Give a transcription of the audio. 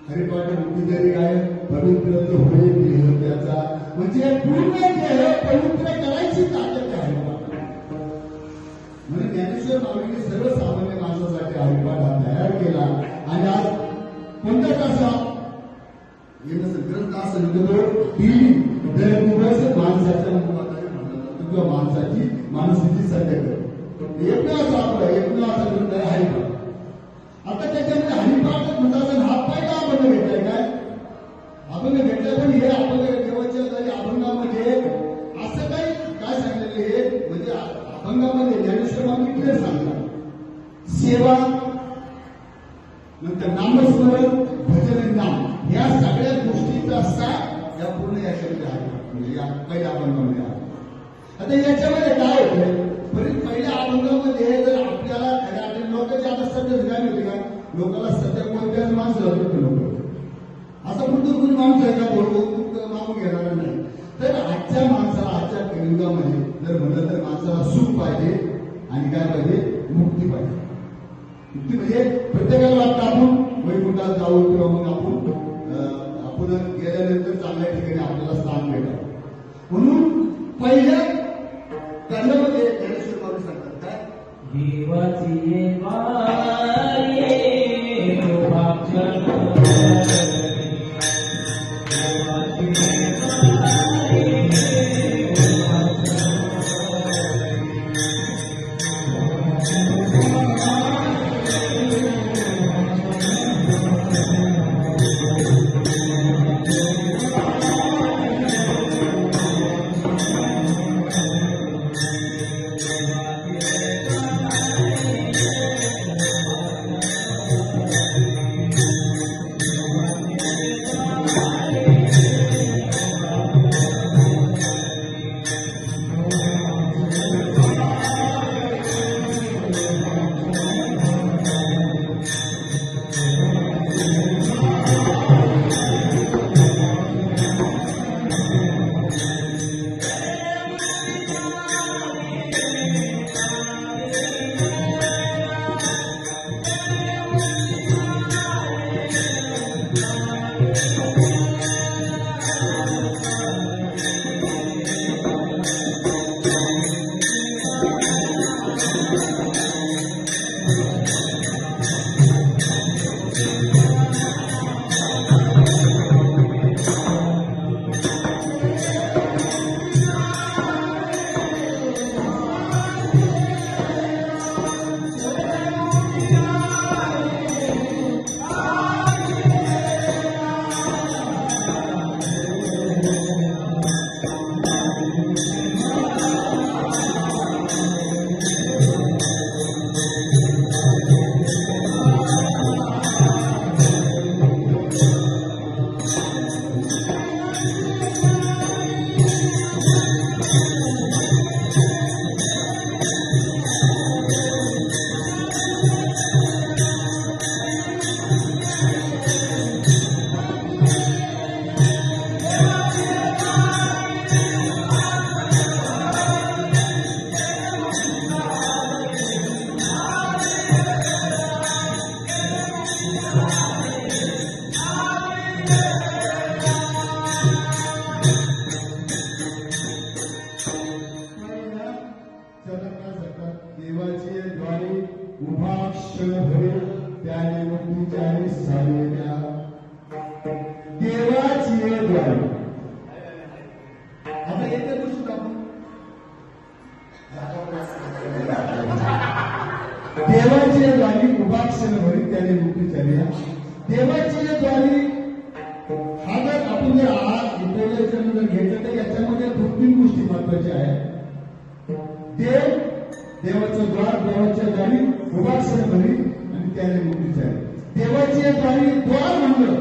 हरिपाठ मुक्ती काय पवित्र होईल त्याचा म्हणजे पूर्ण जे पवित्र करायची ताकद आहे. म्हणून ज्ञानेश्वर माऊलीने सर्वसामान्य माणसासाठी हरिपाठ हा तयार केला. आणि आज कोणत्या तासा ग्रंथ असं दिवस माणसाच्या म्हणतात किंवा माणसाची माणसाची सध्या एकमेव असा ग्रंथ आहे हरिपाठ. आता त्याच्यामध्ये हरिपाठ म्हणतात हा पहिला अभंग घेतलाय काय अभंग घेतलाय. पण हे अभंग देवाच्या काही अभंगामध्ये असं काही काय सांगितलेलं हे म्हणजे अभंगामध्ये ज्ञानेश्वर माऊली क्लिअर सांगतात सेवा नंतर नामस्मरण भजन नाम या सगळ्या गोष्टीचा साथ या पूर्ण याच्यामध्ये आहे म्हणजे या पहिल्या अभंगामध्ये आहे. आता याच्यामध्ये काय होतं पहिल्या अभंगामध्ये जर आपल्याला खऱ्या लोकांची आता सध्या काय होते का लोकांना सध्या कोणत्याच माणसं लोक असं कुठं कुणी माणूस आहे का बोलतो मागून घेणार नाही. तर आजच्या माणसाला आजच्या युगामध्ये जर म्हणलं तर माणसाला सुख पाहिजे आणि काय पाहिजे मुक्ती पाहिजे. मुक्ती म्हणजे प्रत्येकाला वाटतं आपण वैकुंठात जाऊ किंवा मग आपण गेल्यानंतर चांगल्या ठिकाणी आपल्याला स्थान भेटावं. म्हणून पहिल्या गाण्यामध्ये ज्ञानेश्वर माऊली सांगतात काय देवाची देवाचे द्वारे उभा क्षण भरे त्याने मुक्तीच्या सावल्या देवाचे द्वारे. आता येते गोष्ट आपण देवाचे द्वारे उभा क्षण भरे त्याने मुक्तीच्या देवाचे द्वारे. हा जर आपण जर इंटरव्ह्यूजर घेतलं तर याच्यामध्ये 2-3 गोष्टी महत्वाच्या आहेत. देव देवाचं द्वार देवाच्या द्वारी उभा क्षण भरी आणि त्याने मुक्तीच्या देवाचे द्वारी द्वार म्हणलं